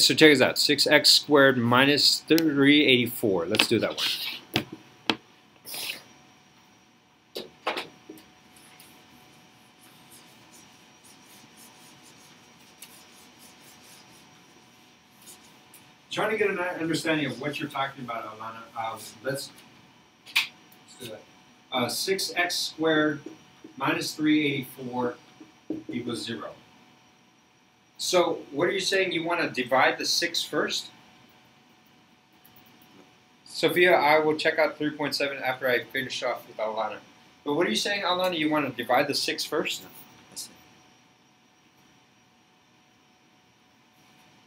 So check this out. 6x squared minus 384. Let's do that one. Trying to get an understanding of what you're talking about, Alana. Let's do that. 6x squared minus 384 equals 0. So what are you saying? You want to divide the 6 first? Sophia, I will check out 3.7 after I finish off with Alana. But what are you saying, Alana? You want to divide the 6 first?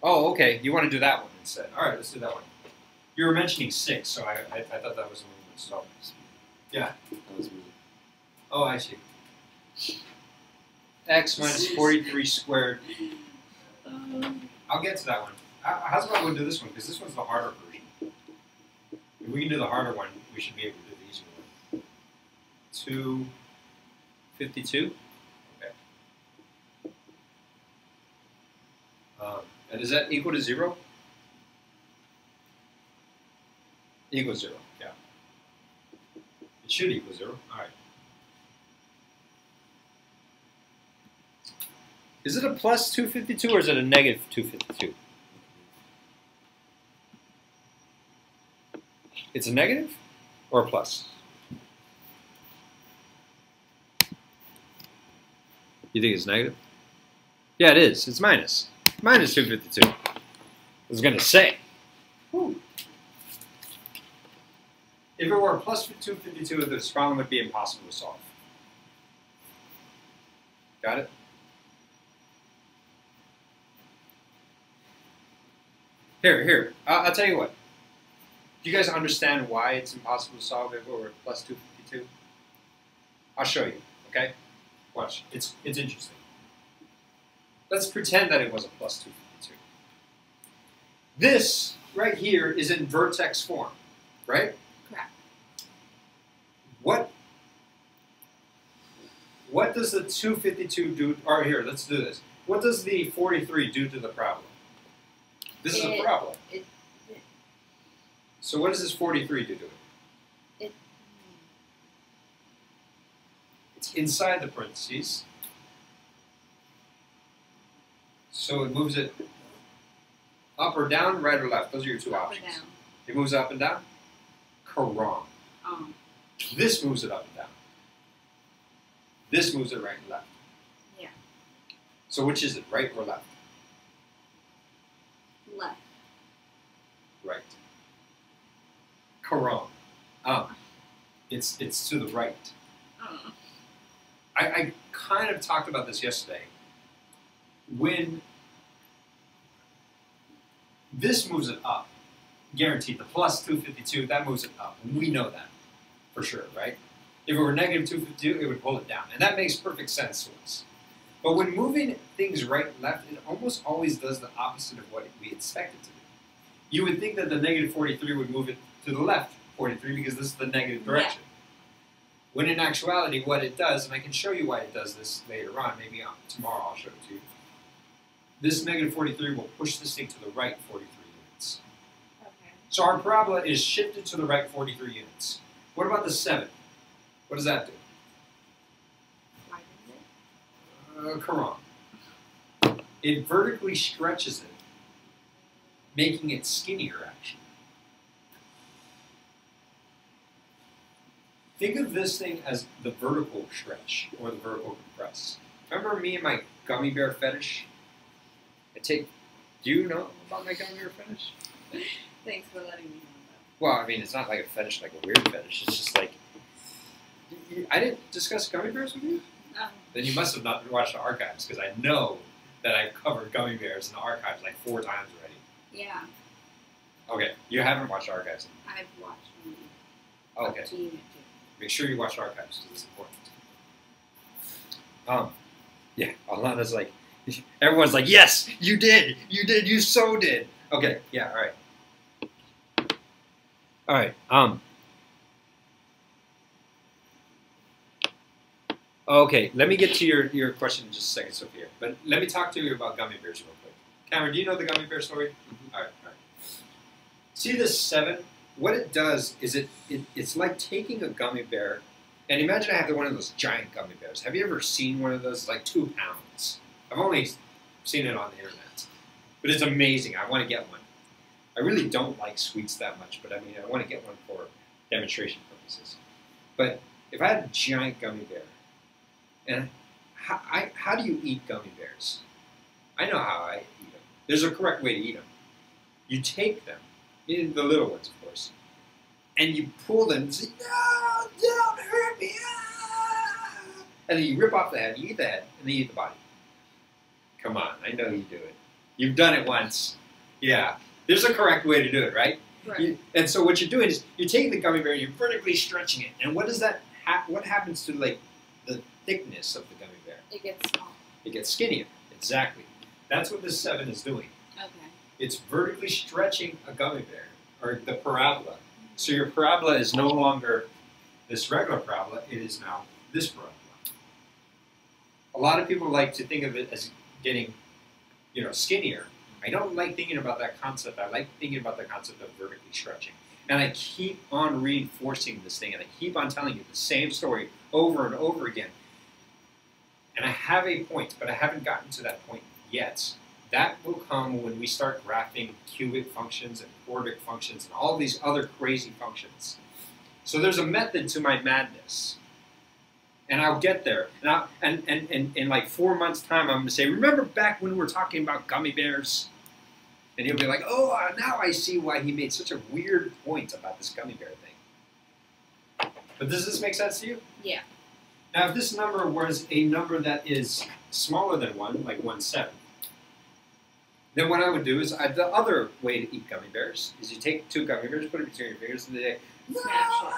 Oh, okay. You want to do that one instead. All right, let's do that one. You were mentioning 6, so I thought that was a movement. So, yeah. That was me. Oh, I see. X minus 43 squared. I'll get to that one. How's about we'll do this one? Because this one's the harder version. If we can do the harder one, we should be able to do the easier one. 252. Okay. And is that equal to 0? Equals 0, yeah. It should equal 0. All right. Is it a plus 252 or is it a negative 252? It's a negative or a plus? You think it's negative? Yeah, it is. It's minus. Minus 252. I was going to say. Whew. If it were a plus 252, this problem would be impossible to solve. Got it? Here. I'll tell you what. Do you guys understand why it's impossible to solve if it were plus 252? I'll show you, okay? Watch. It's interesting. Let's pretend that it was a plus 252. This right here is in vertex form, right? Correct. What does the 252 do? Or here, let's do this. What does the 43 do to the problem? This is a problem. So what does this 43 do to it? It's inside the parentheses. So it moves it up or down, right or left. Those are your two options. Up or down. It moves up and down? Wrong. This moves it up and down. This moves it right and left. Yeah. So which is it, right or left? Left. Right. Wrong. It's to the right. I kind of talked about this yesterday. When this moves it up, guaranteed, the plus 252, that moves it up. We know that for sure, right? If it were negative 252, it would pull it down. And that makes perfect sense to us. But when moving things right and left, it almost always does the opposite of what we expect it to do. You would think that the negative 43 would move it to the left 43 because this is the negative direction. Yeah. When in actuality, what it does, and I can show you why it does this later on, maybe tomorrow I'll show it to you. This negative 43 will push this thing to the right 43 units. Okay. So our parabola is shifted to the right 43 units. What about the 7? What does that do? Wrong. It vertically stretches it, making it skinnier, actually. Think of this thing as the vertical stretch, or the vertical compress. Remember me and my gummy bear fetish? Do you know about my gummy bear fetish? Thanks for letting me know that. Well, I mean, it's not like a fetish, like a weird fetish. It's just like, I didn't discuss gummy bears with you? No. Then you must have not watched the archives, because I know that I've covered gummy bears in the archives like 4 times already. Yeah. Okay, you haven't watched the archives. I've watched them. Okay. Up to Unit 2. Make sure you watch the archives, because it's important. Yeah, Alana's like, everyone's like, yes, you did, you so did. Okay, yeah, all right. All right, okay, let me get to your question in just a second, Sophia. But let me talk to you about gummy bears real quick, Cameron, do you know the gummy bear story? Mhm. All right. See this 7? What it does is it's like taking a gummy bear, and imagine I have one of those giant gummy bears. Have you ever seen one of those? It's like 2 pounds. I've only seen it on the internet, but it's amazing. I want to get one. I really don't like sweets that much, but I mean, I want to get one for demonstration purposes. But if I had a giant gummy bear, and how do you eat gummy bears? I know how I eat them. There's a correct way to eat them. You take them, the little ones, of course, and you pull them and say, no, don't hurt me. Ah! And then you rip off the head, you eat the head, and then you eat the body. Come on, I know you do it. You've done it once. Yeah. There's a correct way to do it, right? Right. And so what you're doing is you're taking the gummy bear and you're vertically stretching it. And what does that? What happens to like the thickness of the gummy bear? It gets small. It gets skinnier. Exactly. That's what this 7 is doing. Okay. It's vertically stretching a gummy bear, or the parabola. So your parabola is no longer this regular parabola. It is now this parabola. A lot of people like to think of it as getting, skinnier. I don't like thinking about that concept. I like thinking about the concept of vertically stretching. And I keep on reinforcing this thing, and I keep on telling you the same story over and over again. And I have a point, but I haven't gotten to that point yet. That will come when we start graphing cubic functions and quartic functions and all these other crazy functions. So there's a method to my madness. And I'll get there. And in like 4 months' time, I'm going to say, remember back when we were talking about gummy bears? And he'll be like, oh, now I see why he made such a weird point about this gummy bear thing. But does this make sense to you? Yeah. Now, if this number was a number that is smaller than 1, like 1/7, then what I would do is, the other way to eat gummy bears is you take 2 gummy bears, put it between your fingers, and they Smash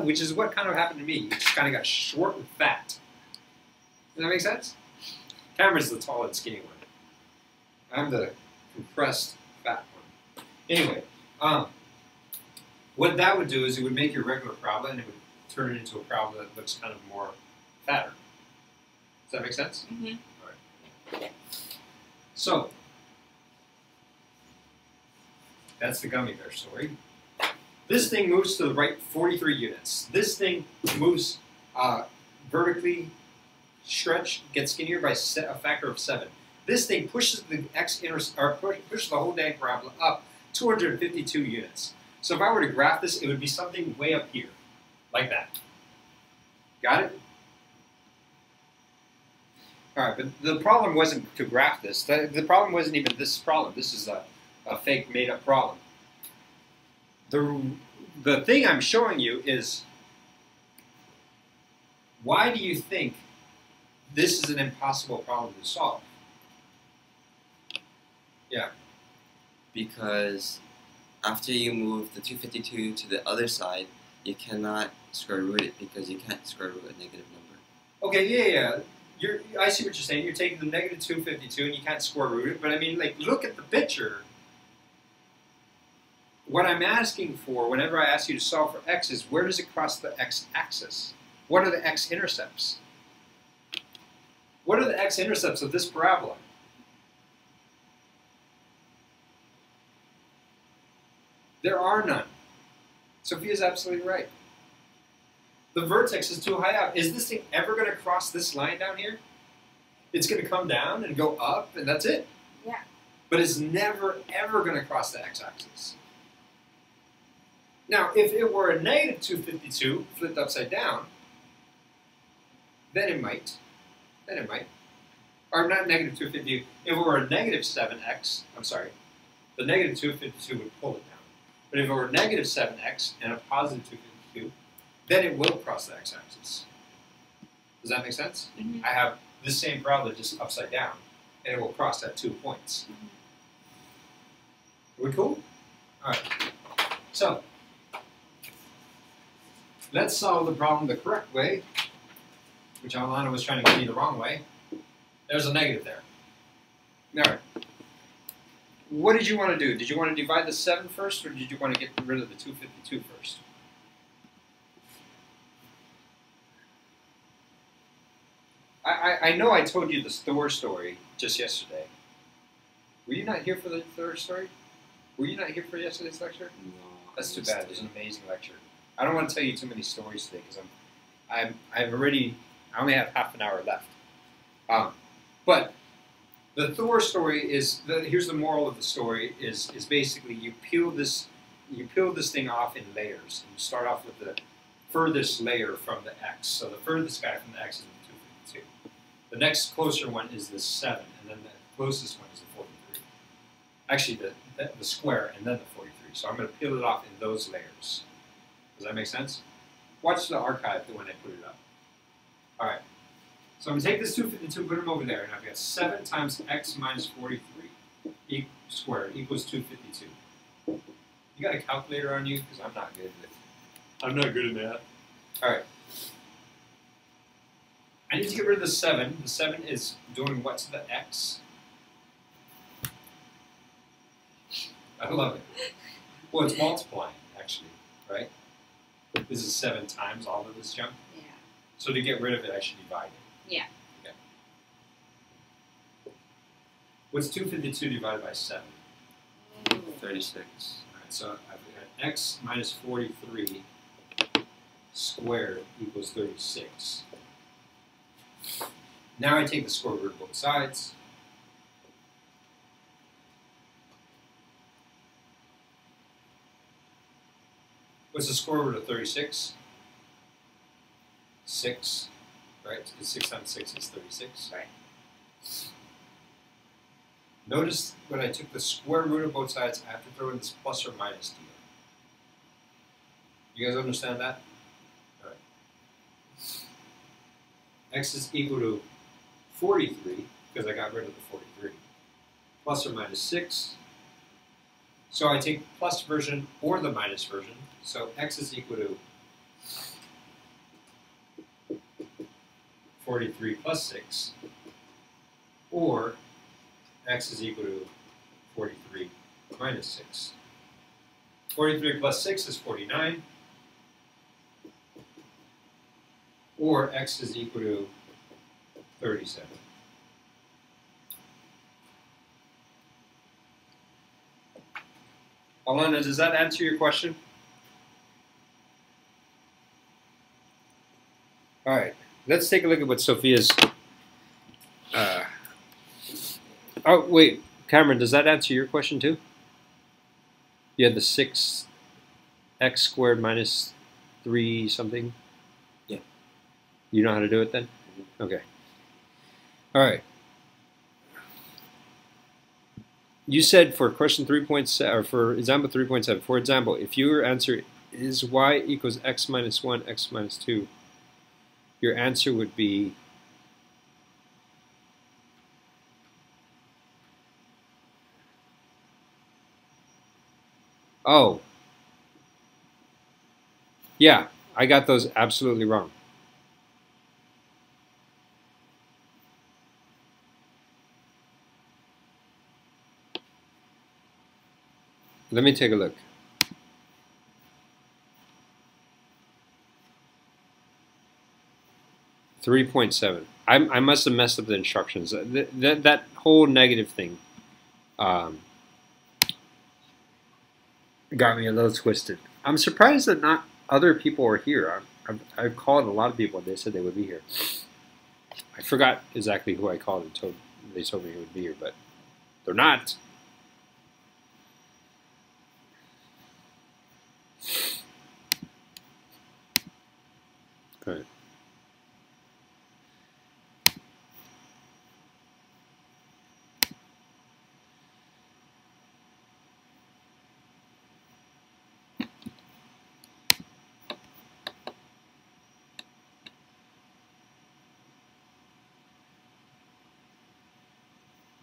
which is what kind of happened to me. You just kind of got short and fat. Does that make sense? Cameron's the tall and skinny one. I'm the compressed fat one. Anyway, what that would do is it would make your regular parabola and it would turn it into a parabola that looks kind of more fatter. Does that make sense? Mm-hmm. All right. So, that's the gummy bear story. This thing moves to the right 43 units. This thing moves vertically stretched, gets skinnier by a factor of 7. This thing pushes the pushes the whole dang parabola up 252 units. So if I were to graph this, it would be something way up here, like that. Got it? All right, but the problem wasn't to graph this. The problem wasn't even this problem. This is a fake, made-up problem. The thing I'm showing you is, why do you think this is an impossible problem to solve? Yeah. Because after you move the 252 to the other side, you cannot square root it because you can't square root a negative number. Okay, yeah. I see what you're saying. You're taking the negative 252 and you can't square root it. But I mean, like, look at the picture. What I'm asking for whenever I ask you to solve for x is, where does it cross the x-axis? What are the x-intercepts? What are the x-intercepts of this parabola? There are none. Sophia's absolutely right. The vertex is too high up. Is this thing ever going to cross this line down here? It's going to come down and go up, and that's it. Yeah. But it's never, ever going to cross the x-axis. Now, if it were a negative 252 flipped upside down, then it might. Or not negative 252. If it were a negative 7x, I'm sorry, the negative 252 would pull it down. But if it were negative 7x and a positive 252, then it will cross the x-axis. Does that make sense? Mm-hmm. I have this same parabola just upside down, and it will cross at 2 points. Mm-hmm. Are we cool? All right. So, let's solve the problem the correct way, which Alana was trying to get me the wrong way. There's a negative there. All right. What did you want to do? Did you want to divide the 7 first, or did you want to get rid of the 252 first? I know I told you the store story just yesterday. Were you not here for the third story? Were you not here for yesterday's lecture? No. That's I too missed bad. It was it. an amazing lecture. I don't want to tell you too many stories today because I only have half an hour left. But the Thor story is here's the moral of the story is basically you peel this thing off in layers. And you start off with the furthest layer from the X. So the furthest guy from the X is the 252. The next closer one is the 7, and then the closest one is the 43. Actually, the square and then the 43. So I'm going to peel it off in those layers. Does that make sense? Watch the archive when I put it up. All right. So I'm going to take this 252, put them over there, and I've got 7 times x minus 43 squared equals 252. You got a calculator on you? Because I'm not good at it. I'm not good at that. All right. I need to get rid of the 7. The 7 is doing what to the x? I love it. Well, it's multiplying, actually, right? This is 7 times all of this junk. Yeah. So to get rid of it, I should divide it. Yeah. Okay. What's 252 divided by 7? 36. All right, so I've got x minus 43 squared equals 36. Now I take the square root of both sides. What's the square root of 36? 6, right? Because 6 times 6 is 36. Right. Notice when I took the square root of both sides, I have to throw in this plus or minus deal. You guys understand that? All right. X is equal to 43, because I got rid of the 43. Plus or minus 6. So I take the plus version or the minus version. So x is equal to 43 plus 6. Or x is equal to 43 minus 6. 43 plus 6 is 49. Or x is equal to 37. Alana, does that answer your question? All right, let's take a look at what Sophia's. Oh, wait, Cameron, does that answer your question too? You had the 6x squared minus 3 something? Yeah. You know how to do it then? Okay. All right. You said for question 3.7, or for example 3.7, for example, if your answer is y equals x minus 1, x minus 2, your answer would be oh. Yeah, I got those absolutely wrong. Let me take a look. $3.7. I must have messed up the instructions. That whole negative thing got me a little twisted. I'm surprised that not other people are here. I've called a lot of people and they said they would be here. I forgot exactly who I called and they told me they would be here, but they're not. Right.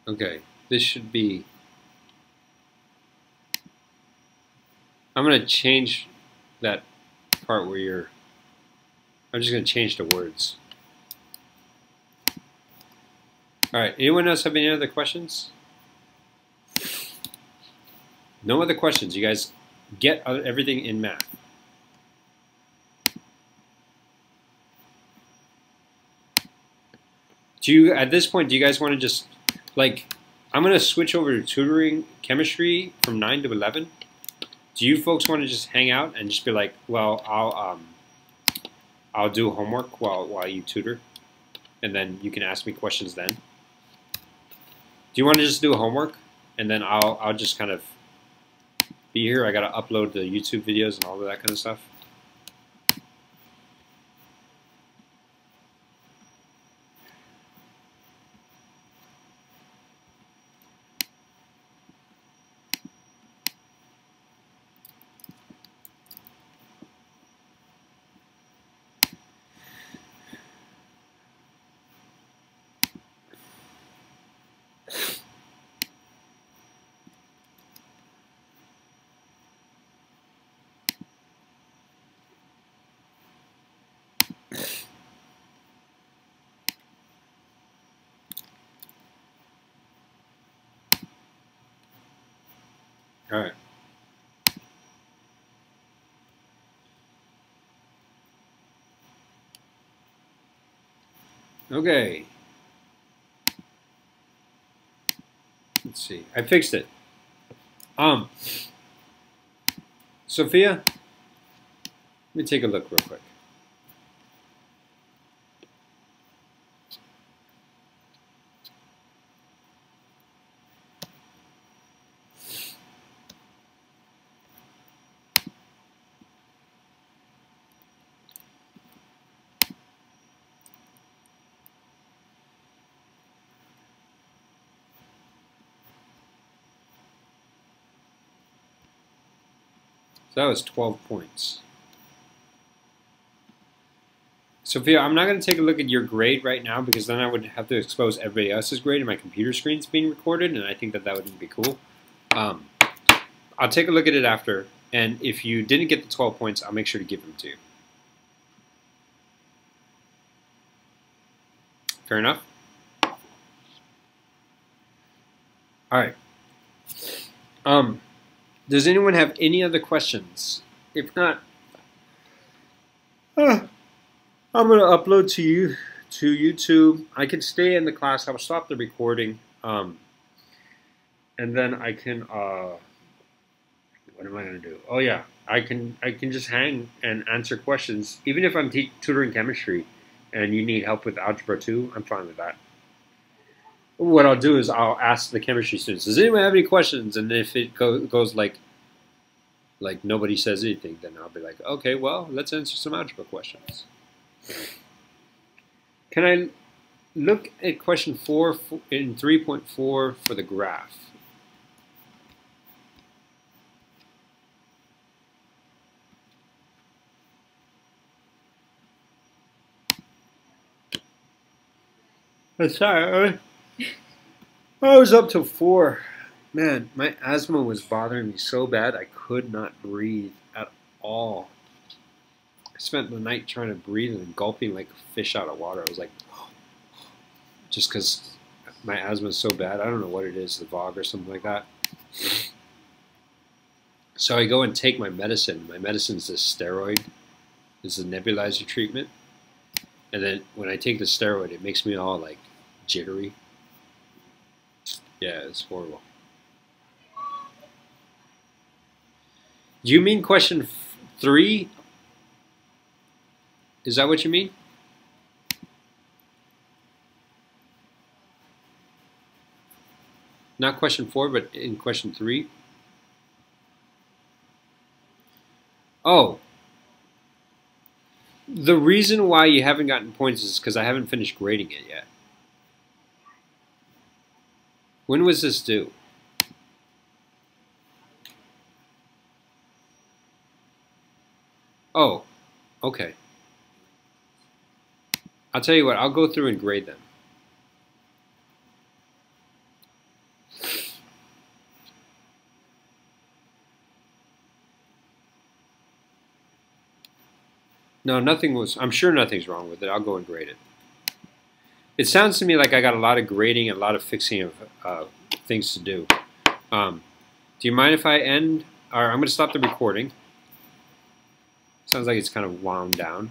Okay, this should be. I'm going to change that part where you're. I'm just going to change the words. All right, anyone else have any other questions? No other questions. You guys get everything in math. Do you, at this point, do you guys want to just, like, I'm going to switch over to tutoring chemistry from 9 to 11. Do you folks want to just hang out and just be like, well, I'll do homework while you tutor, and then you can ask me questions then? Do you want to just do homework, and then I'll just kind of be here? I got to upload the YouTube videos and all of that kind of stuff. All right. Okay. Let's see. I fixed it. Sophia, let me take a look real quick. So that was 12 points. Sophia, I'm not going to take a look at your grade right now because then I would have to expose everybody else's grade and my computer screen's being recorded, and I think that wouldn't be cool. I'll take a look at it after, and if you didn't get the 12 points, I'll make sure to give them to you. Fair enough? All right. Does anyone have any other questions? If not, I'm going to upload to YouTube. I can stay in the class. I'll stop the recording, and then I can. What am I going to do? Oh yeah, I can just hang and answer questions, even if I'm tutoring chemistry, and you need help with algebra 2. I'm fine with that. What I'll do is I'll ask the chemistry students, does anyone have any questions? And if it goes like nobody says anything, then I'll be like, okay, well, let's answer some algebra questions. Can I look at question 4 in 3.4 for the graph? Sorry. I was up till 4. Man, my asthma was bothering me so bad I could not breathe at all. I spent the night trying to breathe and gulping like a fish out of water. I was like, just because my asthma is so bad. I don't know what it is, the VOG or something like that. So I go and take my medicine. My medicine's this steroid. This is a nebulizer treatment. And then when I take the steroid, it makes me all like jittery. Yeah, it's horrible. Do you mean question 3? Is that what you mean? Not question 4, but in question 3? Oh. The reason why you haven't gotten points is because I haven't finished grading it yet. When was this due? Oh, okay. I'll tell you what, I'll go through and grade them. No, nothing was, I'm sure nothing's wrong with it. I'll go and grade it. It sounds to me like I got a lot of grading and a lot of fixing of things to do. Do you mind if I end? Or I'm going to stop the recording. Sounds like it's kind of wound down.